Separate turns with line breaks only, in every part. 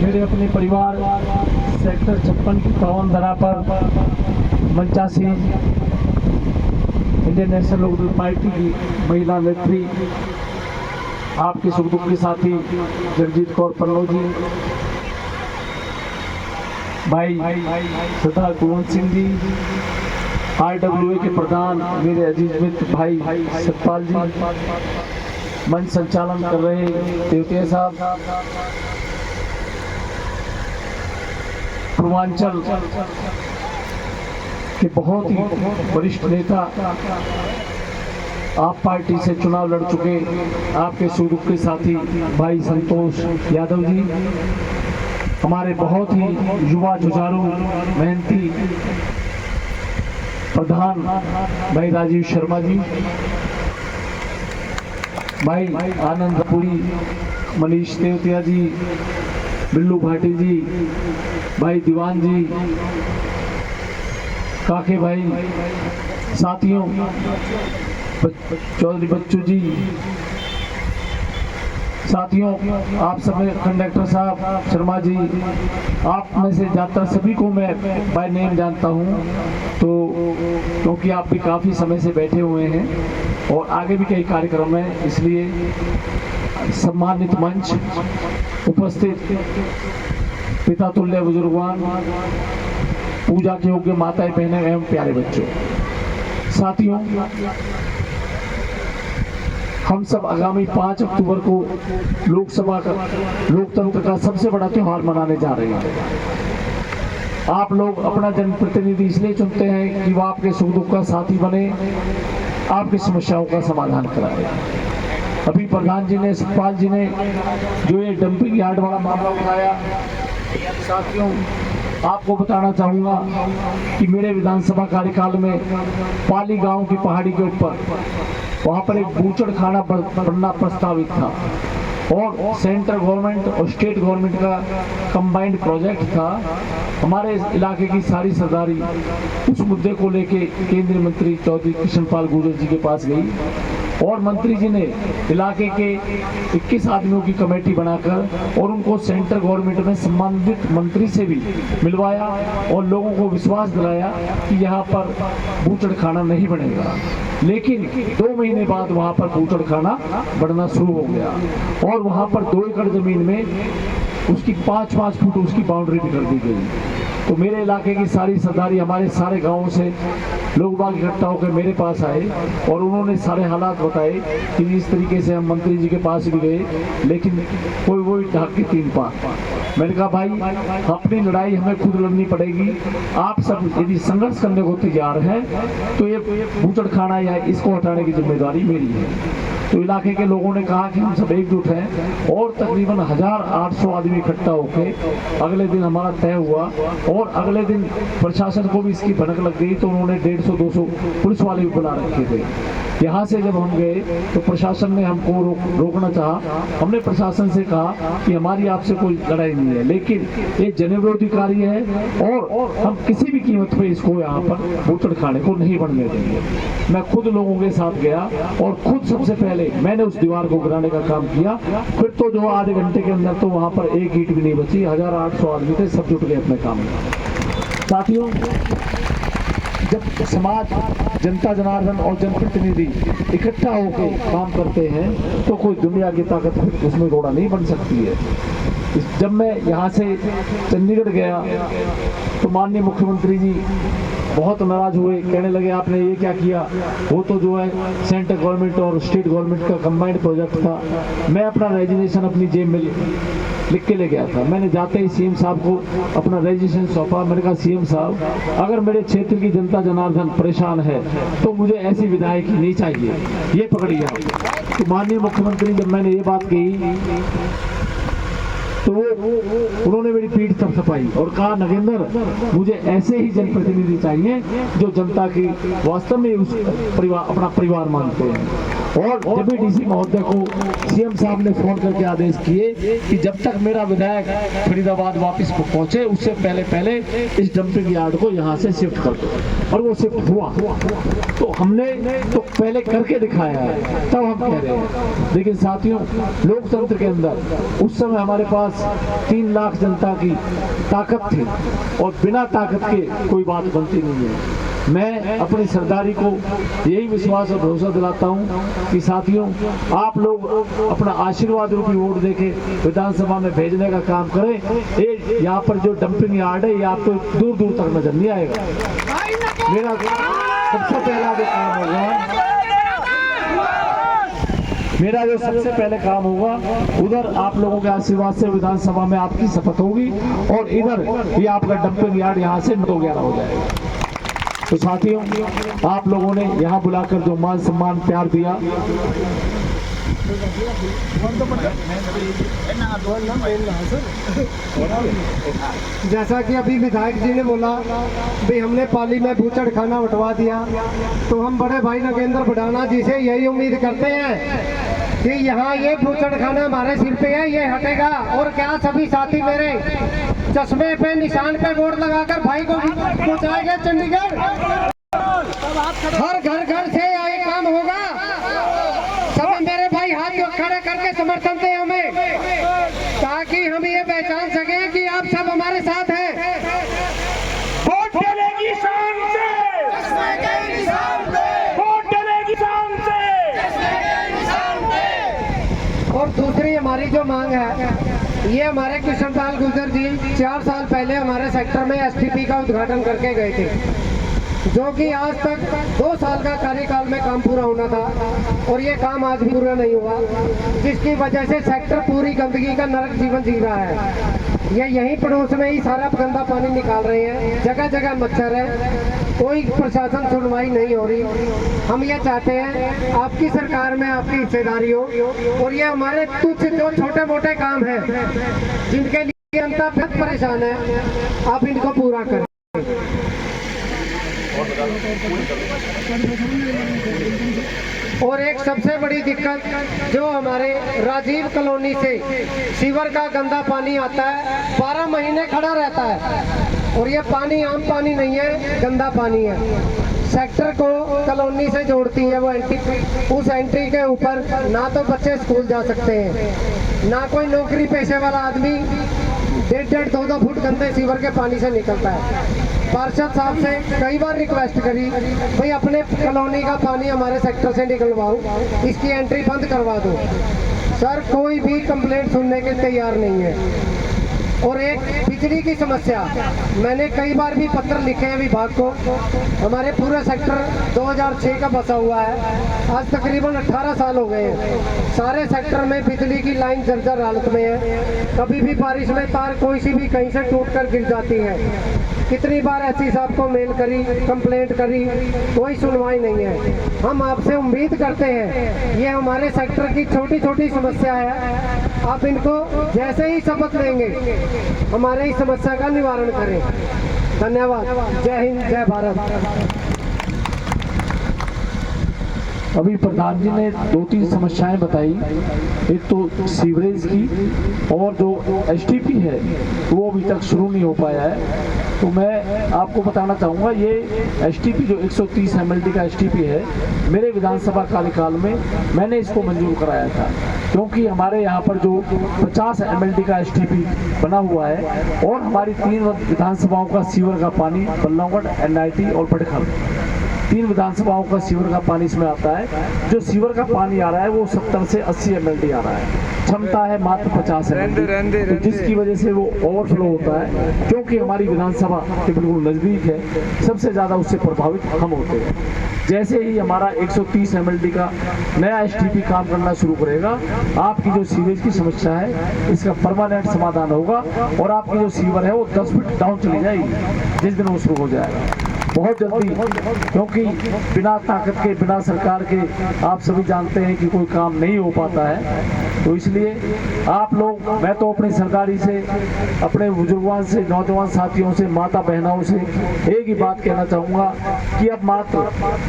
मेरे अपने परिवार सेक्टर 56 की पावन धरा पर मंचासी इंडियन नेशनल लोकदल पार्टी की महिला नेत्री, आपके सुख दुख के साथी जगजीत कौर पन्नू जी, भाई सरदार कुलवंत सिंह जी, RWA के प्रधान मेरे अजीज मित्र भाई सतपाल जी, मंच संचालन कर रहे देवतिया साहब, पूर्वांचल के बहुत ही वरिष्ठ नेता, आप पार्टी से चुनाव लड़ चुके आपके सुख दुख के साथी भाई संतोष यादव जी, हमारे बहुत ही युवा जुझारू मेहनती प्रधान भाई राजीव शर्मा जी, भाई आनंद पुरी, मनीष देवतिया जी, बिल्लू भाटी जी, भाई दीवान जी, काके भाई, साथियों चौधरी बच्चू जी, साथियों आप सब कंडक्टर साहब शर्मा जी, आप में से ज़्यादातर सभी को मैं बाय नेम जानता हूं, तो क्योंकि आप भी काफ़ी समय से बैठे हुए हैं और आगे भी कई कार्यक्रम हैं, इसलिए सम्मानित मंच, उपस्थित पिता तुल्य बुजुर्गवान, पूजा के योग्य माताएं बहनें एवं प्यारे बच्चों, साथियों हम सब आगामी 5 अक्टूबर को लोकसभा का लोकतंत्र का सबसे बड़ा त्योहार मनाने जा रहे हैं। आप लोग अपना जनप्रतिनिधि इसलिए चुनते हैं कि वो आपके सुख दुख का साथी बने, आपकी समस्याओं का समाधान कराए। अभी प्रधान जी ने, सतपाल जी ने जो ये डंपिंग यार्ड वाला मामला उठाया, साथियों आपको बताना चाहूँगा कि मेरे विधानसभा कार्यकाल में पाली गांव की पहाड़ी के ऊपर वहाँ पर एक बूचड़ खाना बनना प्रस्तावित था और सेंट्रल गवर्नमेंट और स्टेट गवर्नमेंट का कंबाइंड प्रोजेक्ट था। हमारे इलाके की सारी सरदारी उस मुद्दे को लेके केंद्रीय मंत्री चौधरी कृष्णपाल गुर्जर जी के पास गई और मंत्री जी ने इलाके के 21 आदमियों की कमेटी बनाकर और उनको सेंट्रल गवर्नमेंट में संबंधित मंत्री से भी मिलवाया और लोगों को विश्वास दिलाया कि यहाँ पर बूचड़ खाना नहीं बनेगा। लेकिन 2 महीने बाद वहाँ पर बूचड़ खाना बढ़ना शुरू हो गया और वहाँ पर 2 एकड़ जमीन में उसकी 5-5 फुट उसकी बाउंड्री भी कर दी गई। तो मेरे इलाके की सारी सरदारी, हमारे सारे गांवों से लोग बाग इकट्ठा होकर मेरे पास आए और उन्होंने सारे हालात बताए कि इस तरीके से हम मंत्री जी के पास भी गए, लेकिन कोई वही ढाक के 3 पार। मैंने कहा भाई अपनी लड़ाई हमें खुद लड़नी पड़ेगी, आप सब यदि संघर्ष करने को तैयार हैं तो ये बूचड़ खाना या इसको हटाने की जिम्मेदारी मेरी है। तो इलाके के लोगों ने कहा कि हम सब एकजुट हैं और तकरीबन 1800 आदमी इकट्ठा होकर अगले दिन हमारा तय हुआ और अगले दिन प्रशासन को भी इसकी भनक लग गई तो उन्होंने 150-200 पुलिस वाले भी बुला रखे थे। यहाँ से जब हम गए तो प्रशासन ने हमको रोकना चाहा। हमने प्रशासन से कहा कि हमारी आपसे कोई लड़ाई नहीं है, लेकिन ये जनविरोधी कार्य है और हम किसी भी कीमत पे इसको यहाँ पर बूचड़ खाने को नहीं बनने देंगे। मैं खुद लोगों के साथ गया और खुद सबसे पहले मैंने उस दीवार को गिराने का काम किया। फिर तो जो आधे घंटे के अंदर तो वहाँ पर एक ईंट भी नहीं बची, 1800 आदमी थे, सब जुट गए अपने काम में। साथियों जब समाज, जनता जनार्दन और जनप्रतिनिधि इकट्ठा होकर काम करते हैं तो कोई दुनिया की ताकत उसमें रोड़ा नहीं बन सकती है। जब मैं यहाँ से चंडीगढ़ गया तो माननीय मुख्यमंत्री जी बहुत नाराज हुए, कहने लगे आपने ये क्या किया, वो तो जो है सेंट्रल गवर्नमेंट और स्टेट गवर्नमेंट का कंबाइंड प्रोजेक्ट था। मैं अपना रेजिग्नेशन अपनी जेब में लिख के ले गया था। मैंने जाते ही सीएम साहब को अपना रेजिग्नेशन सौंपा। मैंने कहा सीएम साहब अगर मेरे क्षेत्र की जनता जनार्दन परेशान है तो मुझे ऐसी विधायकी नहीं चाहिए, ये पकड़िए आप। तो माननीय मुख्यमंत्री जब मैंने ये बात कही तो उन्होंने मेरी पीठ थपथपाई और कहा, नगेंद्र, मुझे ऐसे ही जनप्रतिनिधि चाहिए जो जनता की वास्तव में उस परिवार, अपना परिवार मानते हैं। और जब भी डीसी महोदय को सीएम साहब ने फोन करके आदेश किए कि जब तक मेरा विधायक फरीदाबाद वापस पहुंचे उससे पहले इस डंपिंग यार्ड को यहाँ से शिफ्ट कर दो, और वो शिफ्ट हुआ। तो हमने तो पहले करके दिखाया है, तब हम कह रहे हैं। लेकिन साथियों, लोकतंत्र के अंदर उस समय हमारे पास 3 लाख जनता की ताकत थी और बिना ताकत के कोई बात बनती नहीं है। मैं अपनी सरदारी को यही विश्वास और भरोसा दिलाता हूं कि साथियों, आप लोग अपना आशीर्वाद रूपी वोट देके विधानसभा में भेजने का काम करें। ये यहाँ पर जो डंपिंग यार्ड है ये आपको दूर दूर तक नजर नहीं आएगा। मेरा सबसे पहला जो काम होगा, मेरा जो सबसे पहले काम होगा, उधर आप लोगों के आशीर्वाद से विधानसभा में आपकी शपथ होगी और इधर ये आपका डंपिंग यार्ड यहाँ से 9-11 हो जाएगा। तो साथियों, आप लोगों ने यहाँ बुलाकर जो मान सम्मान प्यार दिया,
जैसा कि अभी विधायक जी ने बोला भाई हमने पाली में बूचड़ खाना उठवा दिया, तो हम बड़े भाई नगेंद्र भडाना जी से यही उम्मीद करते हैं कि यहाँ ये बूचड़ खाना हमारे सिर पे है, ये हटेगा। और क्या सभी साथी मेरे चश्मे पे निशान पे वोट लगाकर भाई को पहुँचाएंगे चंडीगढ़। हर घर से ये काम होगा। सब मेरे भाई हाथ खड़े करके समर्थन दें हमें, ताकि हम ये पहचान सके कि आप सब हमारे साथ हैं।
वोट डलेगी शान से, वोट डलेगी शान से।
और दूसरी हमारी जो मांग है, ये हमारे कृष्णपाल गुर्जर जी 4 साल पहले हमारे सेक्टर में एसटीपी का उद्घाटन करके गए थे, जो कि आज तक 2 साल का कार्यकाल में काम पूरा होना था और ये काम आज भी पूरा नहीं हुआ, जिसकी वजह से सेक्टर पूरी गंदगी का नरक जीवन जी रहा है। ये यहीं पड़ोस में ही सारा गंदा पानी निकाल रहे हैं, जगह जगह मच्छर है, कोई प्रशासन सुनवाई नहीं हो रही। हम ये चाहते हैं आपकी सरकार में आपकी हिस्सेदारी हो और ये हमारे तुच्छ जो छोटे मोटे काम हैं जिनके लिए जनता बहुत परेशान है, आप इनको पूरा करें। और एक सबसे बड़ी दिक्कत जो हमारे राजीव कॉलोनी से सीवर का गंदा पानी आता है, 12 महीने खड़ा रहता है और ये पानी आम पानी नहीं है, गंदा पानी है। सेक्टर को कॉलोनी से जोड़ती है वो एंट्री, उस एंट्री के ऊपर ना तो बच्चे स्कूल जा सकते हैं, ना कोई नौकरी पेशे वाला आदमी 1.5 2 फुट गंदे सीवर के पानी से निकलता है। पार्षद साहब से कई बार रिक्वेस्ट करी, भाई अपने कॉलोनी का पानी हमारे सेक्टर से निकलवाओ, इसकी एंट्री बंद करवा दो। सर कोई भी कंप्लेंट सुनने के तैयार नहीं है। और एक बिजली की समस्या, मैंने कई बार भी पत्र लिखे हैं विभाग को। हमारे पूरे सेक्टर 2006 का बसा हुआ है, आज तकरीबन 18 साल हो गए हैं। सारे सेक्टर में बिजली की लाइन जर्जर हालत में है, कभी भी बारिश में तार कोई सी भी कहीं से टूट कर गिर जाती है। कितनी बार एससी साहब को मेल करी, कंप्लेंट करी, कोई सुनवाई नहीं है। हम आपसे उम्मीद करते हैं, ये हमारे सेक्टर की छोटी छोटी समस्या है, आप इनको जैसे ही शपथ लेंगे हमारे इस समस्या का निवारण करें। धन्यवाद। जय हिंद, जय भारत।
अभी प्रधान जी ने 2-3 समस्याएं बताई, एक तो सीवरेज की और जो एसटीपी है वो अभी तक शुरू नहीं हो पाया है। तो मैं आपको बताना चाहूँगा, ये एसटीपी जो 130 mld का एसटीपी है, मेरे विधानसभा कार्यकाल में मैंने इसको मंजूर कराया था, क्योंकि हमारे यहाँ पर जो 50 mld का एसटीपी बना हुआ है और हमारी 3 विधानसभाओं का सीवर का पानी बल्लभगढ़, एनआईटी और पटखल, 3 विधानसभाओं का सीवर का पानी इसमें आता है। जो सीवर का पानी आ रहा है वो 70 से 80 mld आ रहा है, क्षमता है मात्र 50 mld, तो जिसकी वजह से वो ओवरफ्लो होता है। क्योंकि हमारी विधानसभा के बिल्कुल नज़दीक है, सबसे ज़्यादा उससे प्रभावित हम होते हैं। जैसे ही हमारा 130 mld का नया एसटीपी काम करना शुरू करेगा, आपकी जो सीवेज की समस्या है इसका परमानेंट समाधान होगा और आपकी जो सीवर है वो 10 फीट डाउन चली जाएगी जिस दिन वो शुरू हो जाएगा। बहुत जल्दी, क्योंकि बिना ताकत के, बिना सरकार के आप सभी जानते हैं कि कोई काम नहीं हो पाता है। तो इसलिए आप लोग, मैं तो अपनी सरकारी से, अपने बुजुर्गों से, नौजवान साथियों से, माता बहनों से एक ही बात कहना चाहूँगा कि अब मात्र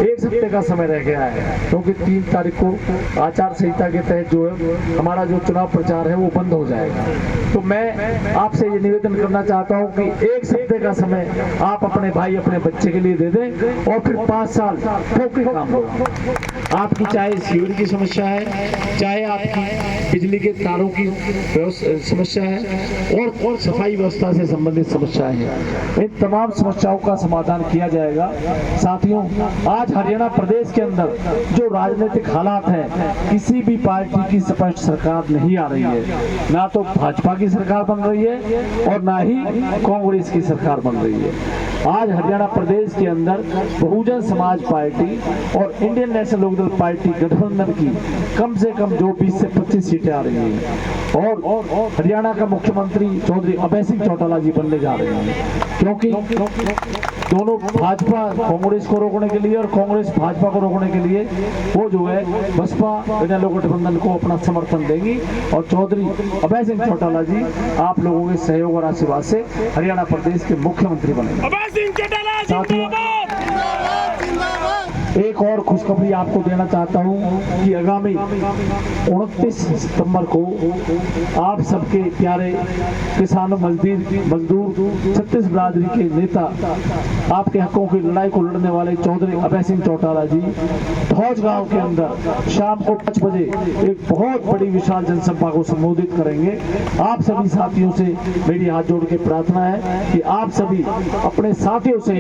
एक हफ्ते का समय रह गया है, क्योंकि 3 तारीख को आचार संहिता के तहत जो है हमारा जो चुनाव प्रचार है वो बंद हो जाएगा। तो मैं आपसे ये निवेदन करना चाहता हूँ कि एक हफ्ते का समय आप अपने भाई, अपने बच्चे के लिए दे दें और फिर 5 साल ठोके काम लो। आपकी चाहे सीवर की समस्या है, चाहे आपकी बिजली के तारों की समस्या है और सफाई व्यवस्था से संबंधित समस्याएं हैं, इन तमाम समस्याओं का समाधान किया जाएगा। साथियों, आज हरियाणा प्रदेश के अंदर जो राजनीतिक हालात हैं, किसी भी पार्टी की स्पष्ट सरकार नहीं आ रही है, ना तो भाजपा की सरकार बन रही है और ना ही कांग्रेस की सरकार बन रही है। आज हरियाणा प्रदेश के अंदर बहुजन समाज पार्टी और इंडियन नेशनल लोकदल पार्टी गठबंधन की कम से कम जो 20 से 25 सीटें आ रही हैं और हरियाणा का मुख्यमंत्री चौधरी अभय सिंह चौटाला जी बनने जा रहे हैं, क्योंकि दोनों भाजपा कांग्रेस को रोकने के लिए और कांग्रेस भाजपा को रोकने के लिए वो जो है बसपा इंडियन लोक गठबंधन को अपना समर्थन देंगी और चौधरी अभय सिंह चौटाला जी आप लोगों के सहयोग और आशीर्वाद से हरियाणा प्रदेश के मुख्यमंत्री बनेंगे। साथियों, एक और खुशखबरी आपको देना चाहता हूं कि आगामी 29 सितंबर को आप सबके प्यारे किसान, मजदूर, छत्तीस बिरादरी के नेता, आपके हकों की लड़ाई को लड़ने वाले चौधरी अभय सिंह चौटाला जी फौज गांव के अंदर शाम को 5 बजे एक बहुत बड़ी विशाल जनसभा को संबोधित करेंगे। आप सभी साथियों से मेरी हाथ जोड़ के प्रार्थना है कि आप सभी अपने साथियों से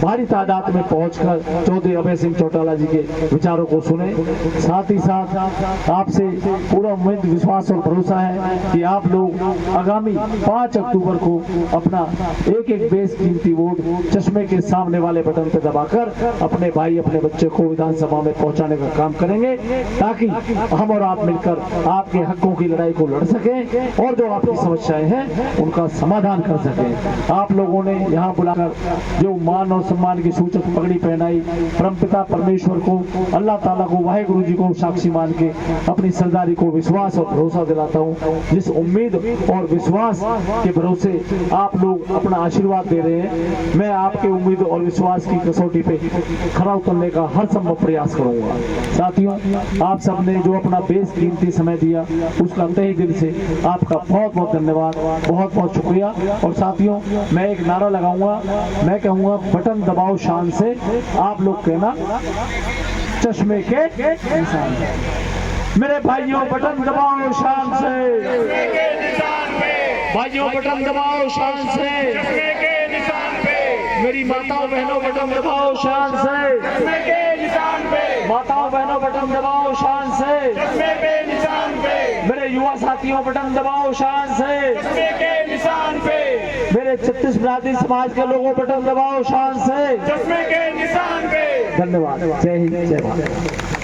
भारी तादाद में पहुंचकर चौधरी अभय सिंह चौटाला जी के विचारों को सुने। साथ ही साथ आपसे पूरा उम्मीद, विश्वास और भरोसा है कि आप लोग आगामी 5 अक्टूबर को अपना एक बेशकीमती वोट चश्मे के सामने वाले बटन पर दबाकर अपने भाई, अपने बच्चे को विधानसभा में पहुंचाने का काम करेंगे, ताकि हम और आप मिलकर आपके हकों की लड़ाई को लड़ सकें और जो आपकी समस्याएं हैं उनका समाधान कर सकें। आप लोगों ने यहाँ बुलाकर जो मान और सम्मान की सूचक पगड़ी पहनाई, परमपिता परमेश्वर को, अल्लाह ताला को, वाहेगुरु जी को साक्षी मान के अपनी सरदारी को विश्वास और भरोसा दिलाता हूँ। जिस उम्मीद और विश्वास के भरोसे आप लोग अपना आशीर्वाद दे रहे हैं, मैं आपके उम्मीद और विश्वास की कसौटी पे खरा उतरने का हर संभव प्रयास करूंगा। साथियों, आप सबने जो अपना बेशकीमती समय दिया उसका तहे दिल से आपका बहुत बहुत धन्यवाद, बहुत बहुत शुक्रिया। और साथियों, मैं एक नारा लगाऊंगा, मैं कहूंगा बटन दबाओ शान से, आप लोग कहना चश्मे के निशान। मेरे भाइयों बटन दबाओ शान से, भाइयों बटन दबाओ शान से, मेरी माताओं बहनों बटन दबाओ शान से, माताओं बहनों बटन दबाओ शान से, मेरे युवा साथियों बटन दबाओ शान से, मेरे 36 बिरादरी समाज के लोगों बटन दबाओ शान से। धन्यवाद। जय हिंद, जय भारत।